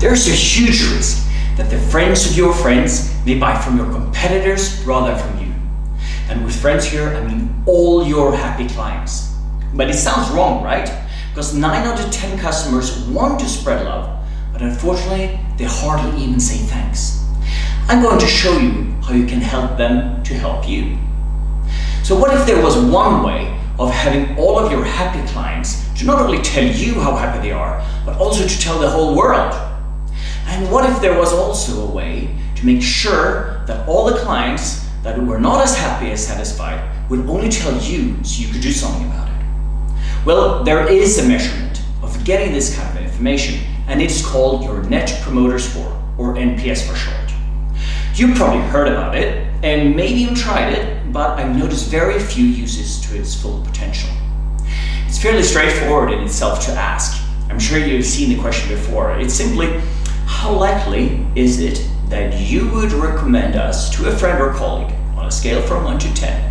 there's a huge risk that the friends of your friends may buy from your competitors rather than from you. And with friends here, I mean all your happy clients. But it sounds wrong, right? Because 9 out of 10 customers want to spread love, but unfortunately, they hardly even say thanks. I'm going to show you how you can help them to help you. So what if there was one way of having all of your happy clients to not only tell you how happy they are, but also to tell the whole world? And what if there was also a way to make sure that all the clients that were not as happy as satisfied would only tell you so you could do something about it? Well, there is a measurement of getting this kind of information, and it's called your Net Promoter Score, or NPS for short. You've probably heard about it, and maybe even tried it, but I've noticed very few uses to its full potential. It's fairly straightforward in itself to ask. I'm sure you've seen the question before. It's simply, how likely is it that you would recommend us to a friend or colleague on a scale from 1 to 10?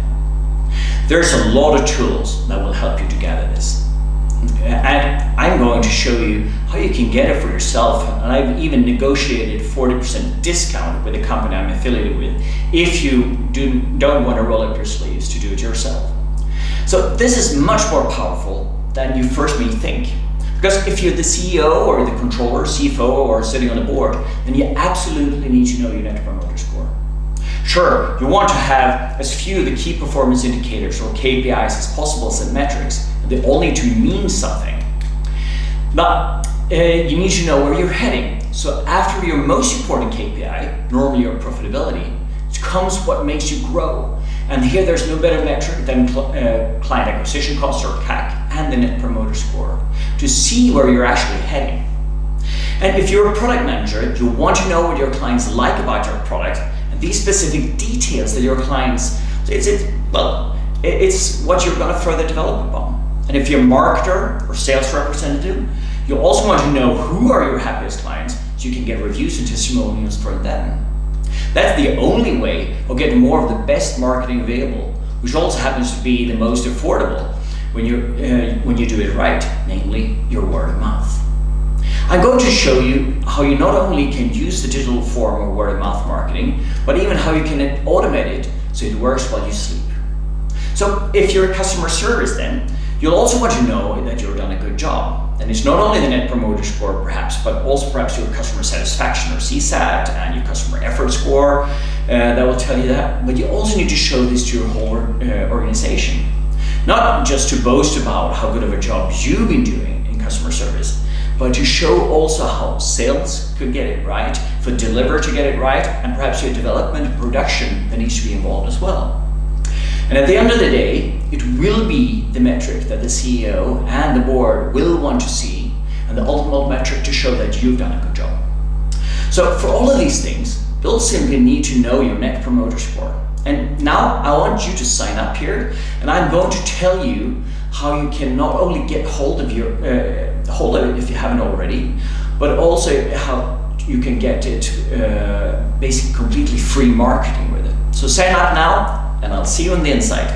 There's a lot of tools that will help you to gather this. And I'm going to show you how you can get it for yourself, and I've even negotiated 40% discount with the company I'm affiliated with if you don't want to roll up your sleeves to do it yourself. So this is much more powerful than you first may think. Because if you're the CEO or the controller, CFO, or sitting on the board, then you absolutely need to know your Net Promoter Score. Sure, you want to have as few of the key performance indicators or KPIs as possible as metrics, and they all need to mean something. But you need to know where you're heading. So after your most important KPI, normally your profitability, comes what makes you grow. And here there's no better metric than client acquisition cost, or CAC, and the Net Promoter Score to see where you're actually heading. And if you're a product manager, you want to know what your clients like about your product, and these specific details that your clients, it's what you're going to further develop upon. And if you're a marketer or sales representative, you also want to know who are your happiest clients so you can get reviews and testimonials for them. That's the only way of getting more of the best marketing available, which also happens to be the most affordable when you do it right, namely your word of mouth. I'm going to show you how you not only can use the digital form of word of mouth marketing, but even how you can automate it so it works while you sleep. So if you're a customer service, then you'll also want to know that you've done a good job. And it's not only the Net Promoter Score perhaps, but also perhaps your customer satisfaction or CSAT and your customer effort score that will tell you that. But you also need to show this to your whole organization. Not just to boast about how good of a job you've been doing in customer service, but to show also how sales could get it right, for deliver to get it right, and perhaps your development and production that needs to be involved as well. And at the end of the day, it will be the metric that the CEO and the board will want to see, and the ultimate metric to show that you've done a good job. So for all of these things, you'll simply need to know your Net Promoter Score. And now I want you to sign up here, and I'm going to tell you how you can not only get hold of it if you haven't already, but also how you can get it basically completely free marketing with it. So sign up now, and I'll see you on the inside.